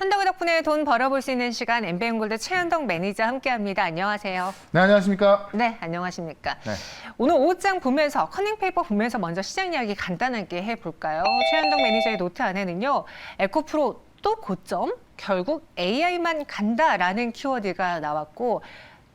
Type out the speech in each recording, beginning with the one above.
한덕우 덕분에 돈 벌어볼 수 있는 시간 엠비엔골드 최현덕 매니저 함께합니다. 안녕하세요. 네, 안녕하십니까? 네, 안녕하십니까? 네. 오늘 옷장 보면서 커닝페이퍼 보면서 먼저 시장 이야기 간단하게 해볼까요? 최현덕 매니저의 노트 안에는요. 에코프로 또 고점, 결국 AI만 간다라는 키워드가 나왔고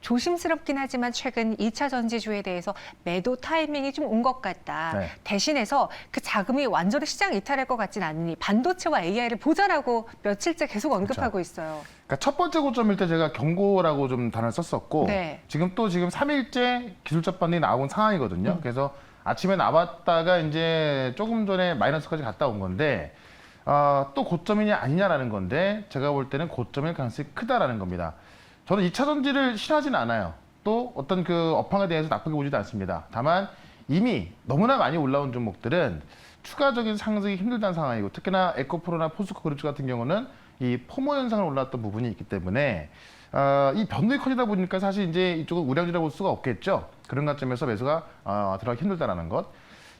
조심스럽긴 하지만 최근 2차 전지주에 대해서 매도 타이밍이 좀 온 것 같다. 네. 대신해서 그 자금이 완전히 시장 이탈할 것 같진 않으니 반도체와 AI를 보자라고 며칠째 계속 언급하고 있어요. 그러니까 첫 번째 고점일 때 제가 경고라고 좀 단어를 썼었고 네. 지금 3일째 기술적 반등이 나온 상황이거든요. 그래서 아침에 나왔다가 이제 조금 전에 마이너스까지 갔다 온 건데 또 고점이냐 아니냐라는 건데 제가 볼 때는 고점일 가능성이 크다라는 겁니다. 저는 2차 전지를 싫어하지는 않아요. 또 어떤 그 업황에 대해서 나쁘게 보지도 않습니다. 다만 이미 너무나 많이 올라온 종목들은 추가적인 상승이 힘들다는 상황이고 특히나 에코프로나 포스코 그룹주 같은 경우는 이 포모 현상을 올라왔던 부분이 있기 때문에 이 변동이 커지다 보니까 사실 이제 이쪽은 우량주라고 볼 수가 없겠죠. 그런 관점에서 매수가 들어가기 힘들다라는 것.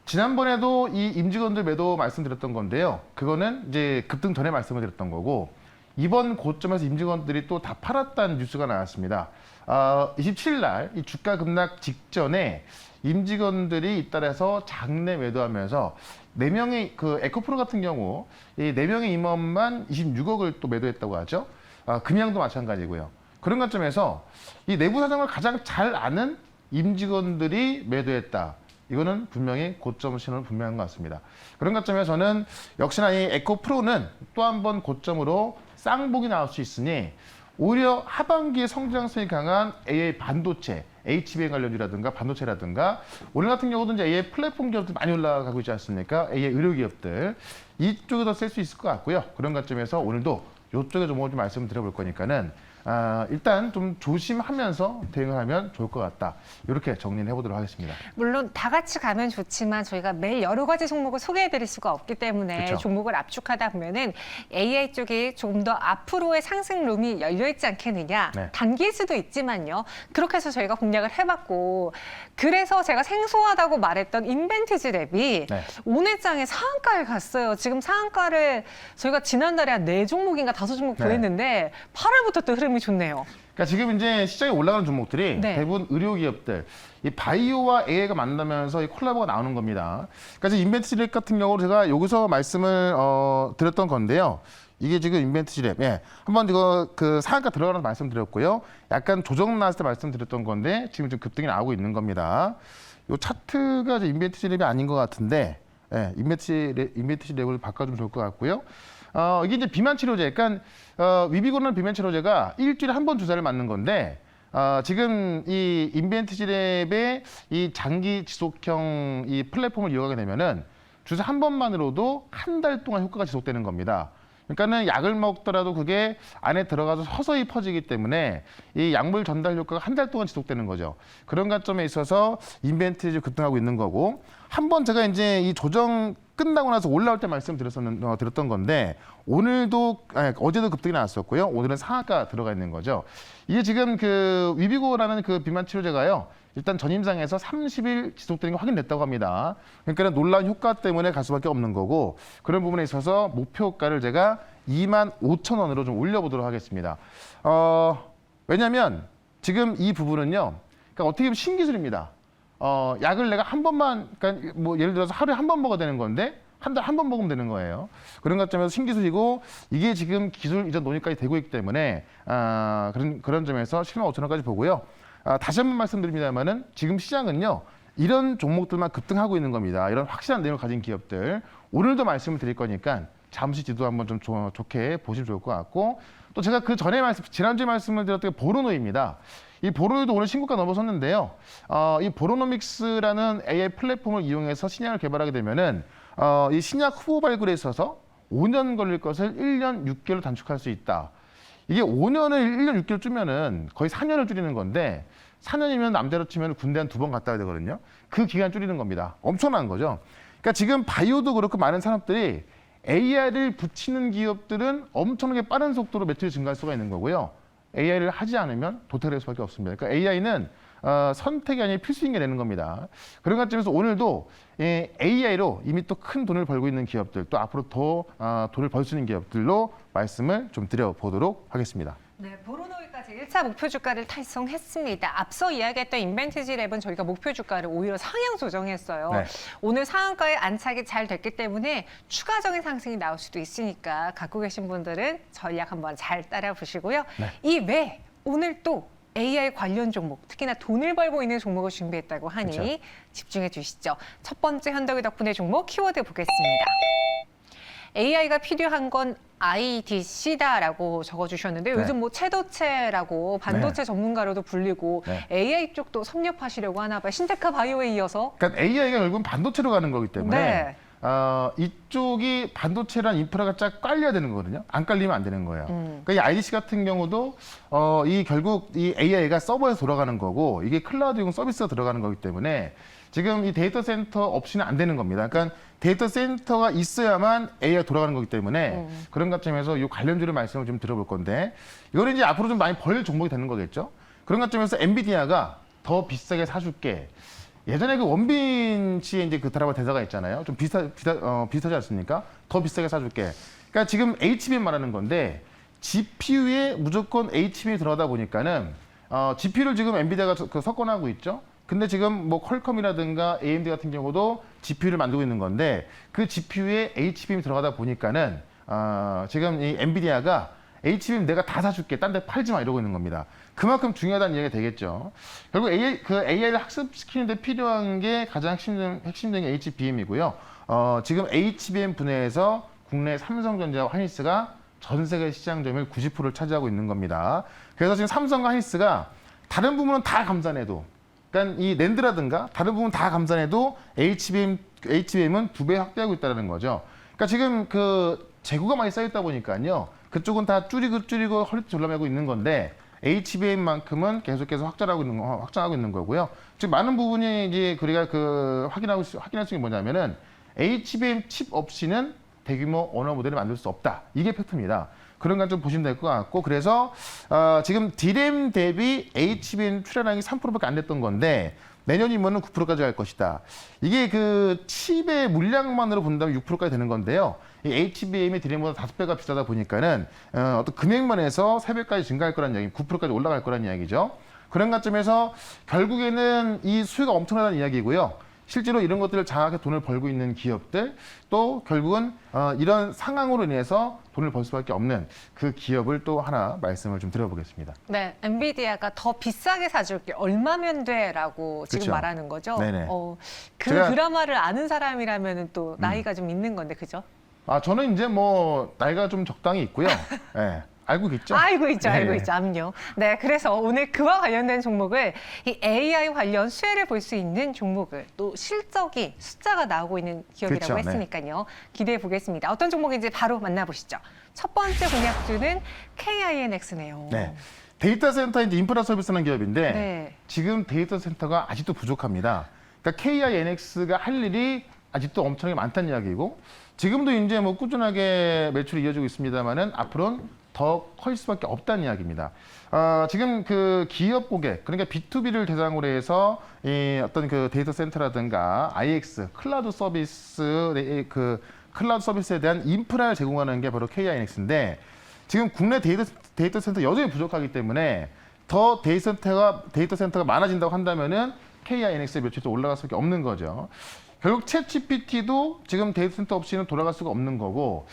지난번에도 이 임직원들 매도 말씀드렸던 건데요. 그거는 이제 급등 전에 말씀을 드렸던 거고 이번 고점에서 임직원들이 또 다 팔았다는 뉴스가 나왔습니다. 27일 날 이 주가 급락 직전에 임직원들이 잇따라서 장내 매도하면서 4명의 그 에코프로 같은 경우 이 4명의 임원만 26억을 또 매도했다고 하죠. 금양도 마찬가지고요. 그런 관점에서 이 내부 사정을 가장 잘 아는 임직원들이 매도했다. 이거는 분명히 고점 신호는 분명한 것 같습니다. 그런 관점에서 저는 역시나 이 에코프로는 또 한 번 고점으로 쌍복이 나올 수 있으니 오히려 하반기에 성장성이 강한 AI 반도체, HBM 관련주라든가 반도체라든가 오늘 같은 경우도 이제 AI 플랫폼 기업들 많이 올라가고 있지 않습니까? AI 의료 기업들 이쪽에 더 쓸 수 있을 것 같고요. 그런 관점에서 오늘도 이쪽에 좀 말씀을 드려볼 거니까는 일단 좀 조심하면서 대응을 하면 좋을 것 같다. 이렇게 정리를 해보도록 하겠습니다. 물론 다 같이 가면 좋지만 저희가 매일 여러 가지 종목을 소개해드릴 수가 없기 때문에 그쵸. 종목을 압축하다 보면은 AI 쪽이 조금 더 앞으로의 상승룸이 열려있지 않겠느냐. 네. 단기일 수도 있지만요. 그렇게 해서 저희가 공략을 해봤고 그래서 제가 생소하다고 말했던 인벤티지랩이 네. 오늘장에 상한가를 갔어요. 지금 상한가를 저희가 지난달에 한 4종목인가 5종목 네. 보냈는데 8월부터 또 흐름이 좋네요. 그러니까 지금 이제 시장에 올라가는 종목들이 네. 대부분 의료 기업들, 이 바이오와 AI가 만나면서 이 콜라보가 나오는 겁니다. 그러니까 인벤트지랩 같은 경우로 제가 여기서 말씀을 드렸던 건데요. 이게 지금 인벤트지랩, 예, 한번 이거 그 상한가 들어가는 말씀드렸고요. 약간 조정 나왔을 때 말씀드렸던 건데 지금 좀 급등이 나오고 있는 겁니다. 이 차트가 이제 인벤트지랩이 아닌 것 같은데, 예, 인벤트지랩을 바꿔주면 좋을 것 같고요. 이게 이제 비만 치료제, 그러니까 위비곤이라는 비만 치료제가 일주일에 한 번 주사를 맞는 건데 지금 이 인벤트지랩의 이 장기 지속형 이 플랫폼을 이용하게 되면은 주사 한 번만으로도 한 달 동안 효과가 지속되는 겁니다. 그러니까는 약을 먹더라도 그게 안에 들어가서 서서히 퍼지기 때문에 이 약물 전달 효과가 한 달 동안 지속되는 거죠. 그런 관점에 있어서 인벤트지 급등하고 있는 거고 한번 제가 이제 이 조정 끝나고 나서 올라올 때 드렸던 건데 어제도 급등이 나왔었고요. 오늘은 상한가 들어가 있는 거죠. 이게 지금 그 위비고라는 그 비만 치료제가요. 일단 전임상에서 30일 지속되는 게 확인됐다고 합니다. 그러니까 놀라운 효과 때문에 갈 수밖에 없는 거고 그런 부분에 있어서 목표가를 제가 25,000원으로 좀 올려보도록 하겠습니다. 왜냐하면 지금 이 부분은요. 그러니까 어떻게 보면 신기술입니다. 약을 내가 한 번만, 그러니까 뭐 예를 들어서 하루에 한 번 먹어야 되는 건데 한 달에 한 번 먹으면 되는 거예요. 그런 관점에서 신기술이고 이게 지금 기술 이전 논의까지 되고 있기 때문에 그런 점에서 105,000원까지 보고요. 다시 한번 말씀드립니다만은 지금 시장은요. 이런 종목들만 급등하고 있는 겁니다. 이런 확실한 내용을 가진 기업들. 오늘도 말씀을 드릴 거니까 잠시 뒤도 한번 좀 좋게 보시면 좋을 것 같고 또 제가 그 전에 지난주에 말씀을 드렸던 게 보로노입니다. 이 보로노도 오늘 신고가 넘어섰는데요. 이 보로노믹스라는 AI 플랫폼을 이용해서 신약을 개발하게 되면은 이 신약 후보 발굴에 있어서 5년 걸릴 것을 1년 6개월로 단축할 수 있다. 이게 5년을 1년 6개월 줄면은 거의 4년을 줄이는 건데 4년이면 남대로 치면 군대 한 2번 갔다 와야 되거든요. 그 기간 줄이는 겁니다. 엄청난 거죠. 그러니까 지금 바이오도 그렇고 많은 산업들이 AI를 붙이는 기업들은 엄청나게 빠른 속도로 매출이 증가할 수가 있는 거고요. AI를 하지 않으면 도태될 수밖에 없습니다. 그러니까 AI는 선택이 아닌 필수인 게 되는 겁니다. 그런 관점에서 오늘도 AI로 이미 또 큰 돈을 벌고 있는 기업들, 또 앞으로 더 돈을 벌 수 있는 기업들로 말씀을 좀 드려보도록 하겠습니다. 네, 보로노이까지 1차 목표 주가를 달성했습니다. 앞서 이야기했던 인벤티지랩은 저희가 목표 주가를 오히려 상향 조정했어요. 네. 오늘 상한가에 안착이 잘 됐기 때문에 추가적인 상승이 나올 수도 있으니까 갖고 계신 분들은 전략 한번 잘 따라 보시고요. 네. 이외 오늘 또 AI 관련 종목, 특히나 돈을 벌고 있는 종목을 준비했다고 하니 그렇죠. 집중해 주시죠. 첫 번째 현덕이 덕분에 종목 키워드 보겠습니다. AI가 필요한 건 IDC다라고 적어주셨는데 네. 요즘 뭐 채도체라고 반도체 전문가로도 불리고 네. AI 쪽도 섭렵하시려고 하나 봐요. 신테크 바이오에 이어서. 그러니까 AI가 결국은 반도체로 가는 거기 때문에 네. 이쪽이 반도체란 인프라가 쫙 깔려야 되는 거거든요. 안 깔리면 안 되는 거예요. 그러니까 이 IDC 같은 경우도 이 결국 이 AI가 서버에서 돌아가는 거고 이게 클라우드용 서비스가 들어가는 거기 때문에 지금 이 데이터 센터 없이는 안 되는 겁니다. 그러니까 데이터 센터가 있어야만 AI가 돌아가는 거기 때문에 그런 관점에서 이 관련주를 말씀을 좀 드려볼 건데 이거는 이제 앞으로 좀 많이 벌 종목이 되는 거겠죠. 그런 관점에서 엔비디아가 더 비싸게 사줄게. 예전에 그 원빈 씨의 이제 그 드라마 대사가 있잖아요. 좀 비슷하지 않습니까? 더 비싸게 사줄게. 그러니까 지금 HBM 말하는 건데 GPU에 무조건 HBM이 들어가다 보니까는 GPU를 지금 엔비디아가 석권하고 있죠. 근데 지금 뭐 퀄컴이라든가 AMD 같은 경우도 GPU를 만들고 있는 건데 그 GPU에 HBM이 들어가다 보니까는 지금 이 엔비디아가 HBM 내가 다 사줄게, 딴 데 팔지 마 이러고 있는 겁니다. 그만큼 중요하다는 얘기가 되겠죠. 결국 AI를 학습시키는 데 필요한 게 가장 핵심적인 게 HBM이고요. 지금 HBM 분야에서 국내 삼성전자와 하이닉스가 전 세계 시장 점유율 90%를 차지하고 있는 겁니다. 그래서 지금 삼성과 하이닉스가 다른 부분은 다 감산해도, 그러니까 이 낸드라든가 다른 부분 다 감산해도 HBM은 2배 확대하고 있다는 거죠. 그러니까 지금 그 재고가 많이 쌓였다 보니까요. 그쪽은 다 줄이고 허리띠 졸라매고 있는 건데 HBM만큼은 계속해서 확장하고 있는 거고요. 지금 많은 부분이 이제 우리가 확인할 수 있는 게 뭐냐면은 HBM 칩 없이는 대규모 언어 모델을 만들 수 없다. 이게 팩트입니다. 그런 건 좀 보시면 될 것 같고 그래서 지금 D램 대비 HBM 출하량이 3%밖에 안 됐던 건데 내년이면은 9%까지 갈 것이다. 이게 그 칩의 물량만으로 본다면 6%까지 되는 건데요. 이 HBM이 D램보다 5배가 비싸다 보니까는 어떤 금액면에서 3배까지 증가할 거라는 이야기, 9%까지 올라갈 거라는 이야기죠. 그런 관점에서 결국에는 이 수요가 엄청나다는 이야기고요. 실제로 이런 것들을 장악해 돈을 벌고 있는 기업들 또 결국은 이런 상황으로 인해서 돈을 벌 수밖에 없는 그 기업을 또 하나 말씀을 좀 드려보겠습니다. 네, 엔비디아가 더 비싸게 사줄게 얼마면 돼라고 지금 그쵸. 말하는 거죠. 네네. 그 제가- 드라마를 아는 사람이라면 또 나이가 좀 있는 건데 그죠? 저는 이제 뭐 나이가 좀 적당히 있고요. 예, 알고 있죠? 알고 있죠, 알고 네. 있죠, 암요. 네, 그래서 오늘 그와 관련된 종목을 이 AI 관련 수혜를 볼 수 있는 종목을 또 실적이 숫자가 나오고 있는 기업이라고 그렇죠, 네. 했으니까요. 기대해 보겠습니다. 어떤 종목인지 바로 만나보시죠. 첫 번째 공약주는 KINX네요. 네. 데이터 센터 이제 인프라 서비스하는 기업인데 네. 지금 데이터 센터가 아직도 부족합니다. 그러니까 KINX가 할 일이 아직도 엄청나게 많다는 이야기고 지금도 이제 뭐 꾸준하게 매출이 이어지고 있습니다만은 앞으로는 더 커질 수밖에 없다는 이야기입니다. 지금 그 기업 고객, 그러니까 B2B를 대상으로 해서 이 어떤 그 데이터 센터라든가 IX, 클라우드 서비스에 대한 인프라를 제공하는 게 바로 KINX인데 지금 국내 데이터 센터 여전히 부족하기 때문에 더 데이터 센터가 많아진다고 한다면은 KINX의 매출이 올라갈 수밖에 없는 거죠. 결국 챗GPT도 지금 데이터 센터 없이는 돌아갈 수가 없는 거고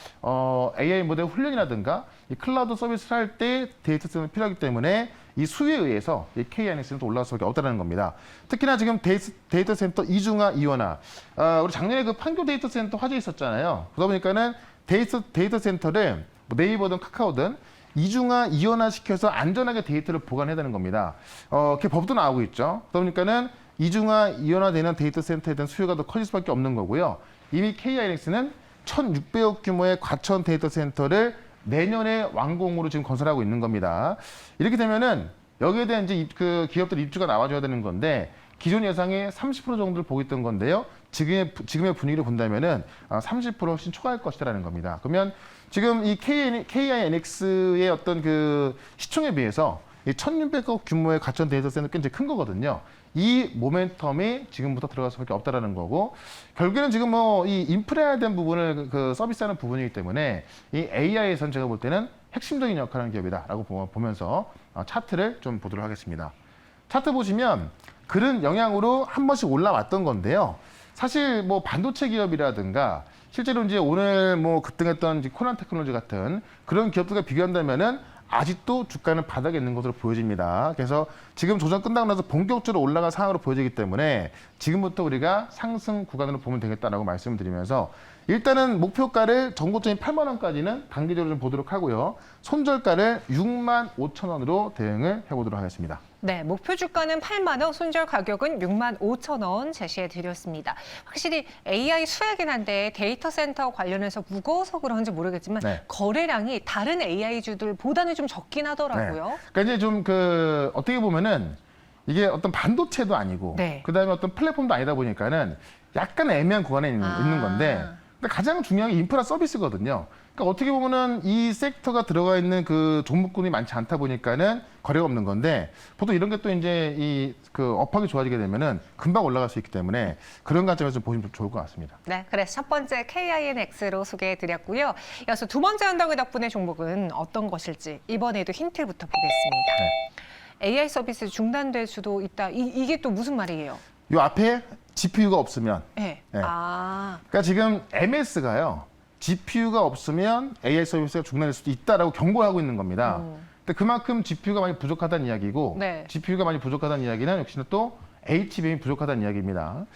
AI 모델 훈련이라든가 이 클라우드 서비스를 할 때 데이터 센터가 필요하기 때문에 이 수요에 의해서 이 KINX는 또 올라갈 수밖에 없다는 겁니다. 특히나 지금 데이터 센터 이중화, 이원화. 우리 작년에 그 판교 데이터 센터 화제 있었잖아요. 그러다 보니까는 데이터 센터를 뭐 네이버든 카카오든 이중화, 이원화 시켜서 안전하게 데이터를 보관해야 되는 겁니다. 그 법도 나오고 있죠. 그러다 보니까는 이중화, 이원화되는 데이터 센터에 대한 수요가 더 커질 수밖에 없는 거고요. 이미 KINX는 1,600억 규모의 과천 데이터 센터를 내년에 완공으로 지금 건설하고 있는 겁니다. 이렇게 되면은 여기에 대한 이제 그 기업들 입주가 나와줘야 되는 건데 기존 예상의 30% 정도를 보고 있던 건데요. 지금의 분위기를 본다면은 30% 훨씬 초과할 것이라는 겁니다. 그러면 지금 이 KINX의 어떤 그 시총에 비해서 이 1,600억 규모의 가천 데이터 센터 굉장히 큰 거거든요. 이 모멘텀이 지금부터 들어갈 수밖에 없다라는 거고, 결국에는 지금 뭐 이 인프라에 대한 부분을 그 서비스하는 부분이기 때문에 이 AI에선 제가 볼 때는 핵심적인 역할을 하는 기업이다라고 보면서 차트를 좀 보도록 하겠습니다. 차트 보시면 그런 영향으로 한 번씩 올라왔던 건데요. 사실 뭐 반도체 기업이라든가 실제로 이제 오늘 뭐 급등했던 이제 코난 테크놀로지 같은 그런 기업들과 비교한다면은 아직도 주가는 바닥에 있는 것으로 보여집니다. 그래서 지금 조정 끝나고 나서 본격적으로 올라갈 상황으로 보여지기 때문에 지금부터 우리가 상승 구간으로 보면 되겠다라고 말씀을 드리면서 일단은 목표가를 전고점인 8만 원까지는 단기적으로 좀 보도록 하고요. 손절가를 6만 5천 원으로 대응을 해보도록 하겠습니다. 네, 목표 주가는 8만 원, 손절 가격은 6만 5천 원 제시해 드렸습니다. 확실히 AI 수혜긴 한데 데이터 센터 관련해서 무거워서 그런지 모르겠지만 네. 거래량이 다른 AI주들보다는 좀 적긴 하더라고요. 네. 그러니까 이제 좀 그 어떻게 보면은 이게 어떤 반도체도 아니고 네. 그다음에 어떤 플랫폼도 아니다 보니까는 약간 애매한 구간에 있는 건데 근데 가장 중요한 게 인프라 서비스거든요. 그러니까 어떻게 보면은 이 섹터가 들어가 있는 그 종목군이 많지 않다 보니까는 거래가 없는 건데 보통 이런 게 또 이제 이 그 업황이 좋아지게 되면은 금방 올라갈 수 있기 때문에 그런 관점에서 보시면 좋을 것 같습니다. 네, 그래서 첫 번째 KINX로 소개해 드렸고요. 이어서 두 번째 언덕의 덕분에 종목은 어떤 것일지 이번에도 힌트부터 보겠습니다. AI 서비스 중단될 수도 있다. 이게 또 무슨 말이에요? 요 앞에 GPU가 없으면 네. 네. 아, 그러니까 지금 MS가요. GPU가 없으면 AI 서비스가 중단될 수도 있다라고 경고를 하고 있는 겁니다. 근데 그만큼 GPU가 많이 부족하다는 이야기고 네. GPU가 많이 부족하다는 이야기는 역시나 또 HBM이 부족하다는 이야기입니다.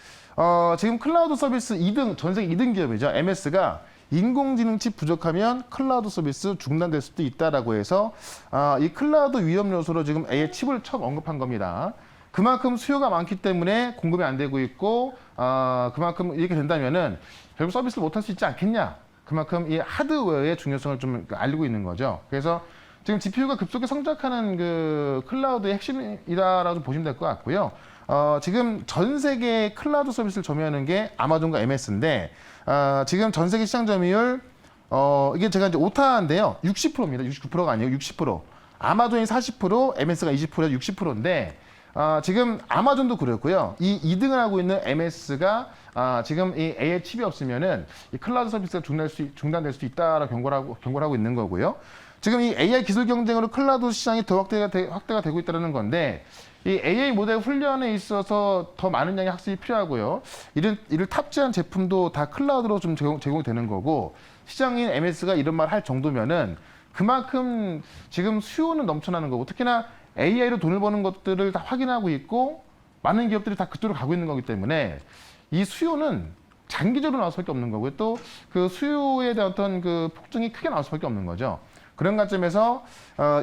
지금 클라우드 서비스 2등, 전 세계 2등 기업이죠. MS가 인공지능 칩 부족하면 클라우드 서비스 중단될 수도 있다라고 해서 이 클라우드 위험 요소로 지금 AI 칩을 처음 언급한 겁니다. 그만큼 수요가 많기 때문에 공급이 안 되고 있고 그만큼 이렇게 된다면은 결국 서비스를 못할 수 있지 않겠냐. 그만큼 이 하드웨어의 중요성을 좀 알리고 있는 거죠. 그래서 지금 GPU가 급속히 성장하는 그 클라우드의 핵심이다라고 보시면 될 것 같고요. 지금 전 세계 클라우드 서비스를 점유하는 게 아마존과 MS인데 지금 전 세계 시장 점유율 이게 제가 이제 오타인데요. 60%입니다. 69%가 아니에요. 60%. 아마존이 40%, MS가 20%에서 60%인데 지금 아마존도 그렇고요. 이 2등을 하고 있는 MS가 지금 이 AI 칩이 없으면은 이 클라우드 서비스가 중단될 수 있다라고 경고를 하고 있는 거고요. 지금 이 AI 기술 경쟁으로 클라우드 시장이 더 확대가 되고 있다는 건데 이 AI 모델 훈련에 있어서 더 많은 양의 학습이 필요하고요. 이를 탑재한 제품도 다 클라우드로 좀 제공되는 거고 시장인 MS가 이런 말 할 정도면은 그만큼 지금 수요는 넘쳐나는 거고 특히나 AI로 돈을 버는 것들을 다 확인하고 있고 많은 기업들이 다 그쪽으로 가고 있는 거기 때문에 이 수요는 장기적으로 나올 수밖에 없는 거고요. 또 그 수요에 대한 어떤 그 폭증이 크게 나올 수밖에 없는 거죠. 그런 관점에서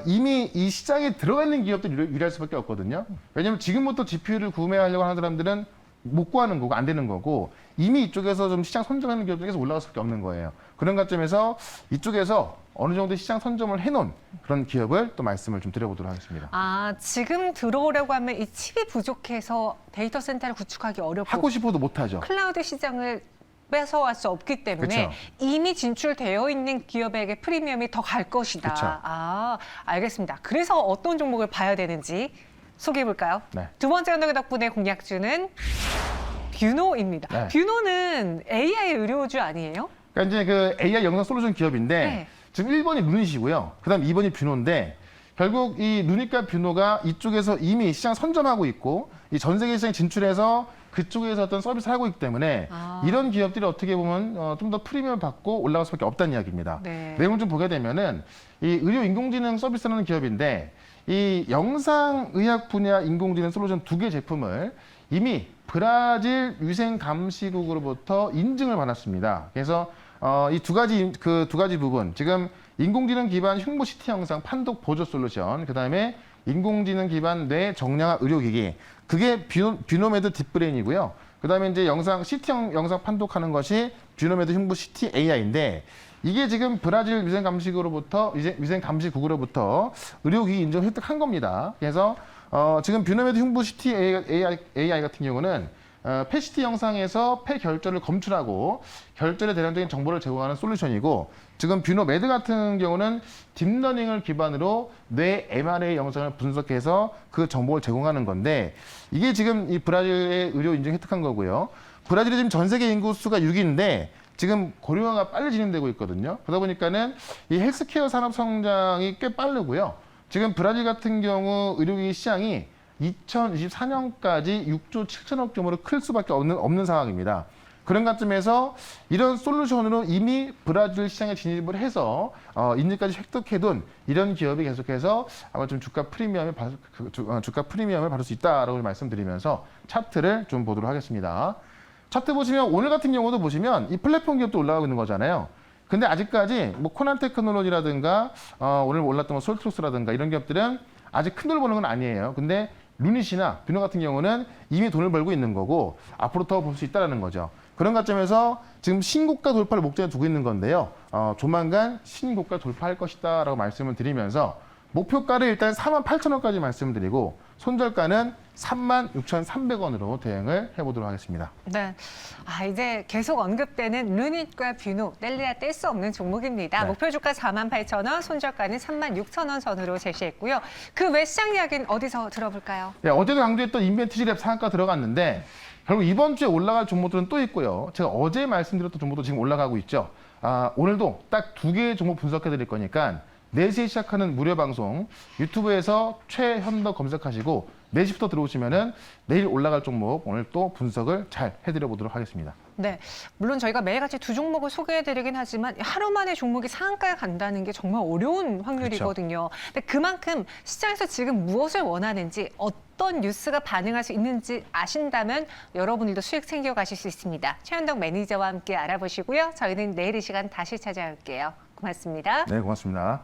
이미 이 시장에 들어가 있는 기업들이 유리할 수밖에 없거든요. 왜냐하면 지금부터 GPU를 구매하려고 하는 사람들은 못 구하는 거고 안 되는 거고 이미 이쪽에서 좀 시장 선점하는 기업들에서 올라갈 수밖에 없는 거예요. 그런 관점에서 이쪽에서 어느 정도 시장 선점을 해놓은 그런 기업을 또 말씀을 좀 드려보도록 하겠습니다. 지금 들어오려고 하면 이 칩이 부족해서 데이터 센터를 구축하기 어렵고 하고 싶어도 못하죠. 클라우드 시장을 뺏어갈 수 없기 때문에 그쵸. 이미 진출되어 있는 기업에게 프리미엄이 더 갈 것이다. 그쵸. 알겠습니다. 그래서 어떤 종목을 봐야 되는지 소개해 볼까요? 네. 두 번째 언덕의 덕분에 공략주는 뷰노입니다. 네. 뷰노는 AI 의료주 아니에요? 그러니까 이제 그 AI 영상 솔루션 기업인데 네. 지금 1번이 누닛이고요. 그다음 2번이 뷰노인데 결국 이 누닛과 뷰노가 이쪽에서 이미 시장 선점하고 있고 이 전 세계 시장에 진출해서 그쪽에서 어떤 서비스를 하고 있기 때문에 이런 기업들이 어떻게 보면 좀 더 프리미엄을 받고 올라갈 수밖에 없다는 이야기입니다. 네. 내용을 좀 보게 되면은 이 의료 인공지능 서비스라는 기업인데 이 영상의학 분야 인공지능 솔루션 2개 제품을 이미 브라질 위생 감시국으로부터 인증을 받았습니다. 그래서 이 두 가지 부분 지금 인공지능 기반 흉부 CT 영상 판독 보조 솔루션 그다음에 인공지능 기반 뇌 정량화 의료기기 그게 뷰노메드 딥브레인이고요. 그다음에 이제 CT 영상 판독하는 것이 뷰노메드 흉부 CT AI인데 이게 지금 브라질 위생 감시국으로부터 의료기기 인증 을 획득한 겁니다. 그래서 지금 뷰노메드 흉부 CT AI 같은 경우는 패시티 영상에서 폐결절을 검출하고 결절에 대량적인 정보를 제공하는 솔루션이고 지금 뷰노 매드 같은 경우는 딥러닝을 기반으로 뇌 MRI 영상을 분석해서 그 정보를 제공하는 건데 이게 지금 이 브라질의 의료 인증 획득한 거고요. 브라질이 지금 전 세계 인구 수가 6위인데 지금 고령화가 빨리 진행되고 있거든요. 그러다 보니까는 이 헬스케어 산업 성장이 꽤 빠르고요. 지금 브라질 같은 경우 의료기 시장이 2024년까지 6조 7천억 규모로 클 수밖에 없는 상황입니다. 그런 관점에서 이런 솔루션으로 이미 브라질 시장에 진입을 해서 인증까지 획득해둔 이런 기업이 계속해서 아마 좀 주가 프리미엄을 받을 수 있다라고 말씀드리면서 차트를 좀 보도록 하겠습니다. 차트 보시면 오늘 같은 경우도 보시면 이 플랫폼 기업도 올라가고 있는 거잖아요. 근데 아직까지 뭐 코난 테크놀로지라든가 오늘 올랐던 뭐 솔트로스라든가 이런 기업들은 아직 큰 돈을 버는 건 아니에요. 근데 루닛이나 뷰노 같은 경우는 이미 돈을 벌고 있는 거고 앞으로 더 볼 수 있다는 거죠. 그런 관점에서 지금 신고가 돌파를 목전에 두고 있는 건데요. 조만간 신고가 돌파할 것이다라고 말씀을 드리면서 목표가를 일단 48,000원까지 말씀드리고 손절가는 36,300원으로 대응을 해보도록 하겠습니다. 네. 이제 계속 언급되는 루닛과 뷰노, 뗄래야 뗄 수 없는 종목입니다. 네. 목표 주가 48,000원, 손절가는 36,000원 선으로 제시했고요. 그 외 시장 이야기는 어디서 들어볼까요? 네, 어제도 강조했던 인벤트리랩 상한가 들어갔는데 결국 이번 주에 올라갈 종목들은 또 있고요. 제가 어제 말씀드렸던 종목도 지금 올라가고 있죠. 오늘도 딱 2개의 종목 분석해 드릴 거니까 4시에 시작하는 무료 방송 유튜브에서 최현덕 검색하시고 4시부터 들어오시면은 내일 올라갈 종목 오늘 또 분석을 잘 해드려 보도록 하겠습니다. 네, 물론 저희가 매일같이 두 종목을 소개해드리긴 하지만 하루 만에 종목이 상한가에 간다는 게 정말 어려운 확률이거든요. 근데 그만큼 시장에서 지금 무엇을 원하는지 어떤 뉴스가 반응할 수 있는지 아신다면 여러분들도 수익 챙겨가실 수 있습니다. 최현덕 매니저와 함께 알아보시고요. 저희는 내일 이 시간 다시 찾아올게요. 고맙습니다. 네, 고맙습니다.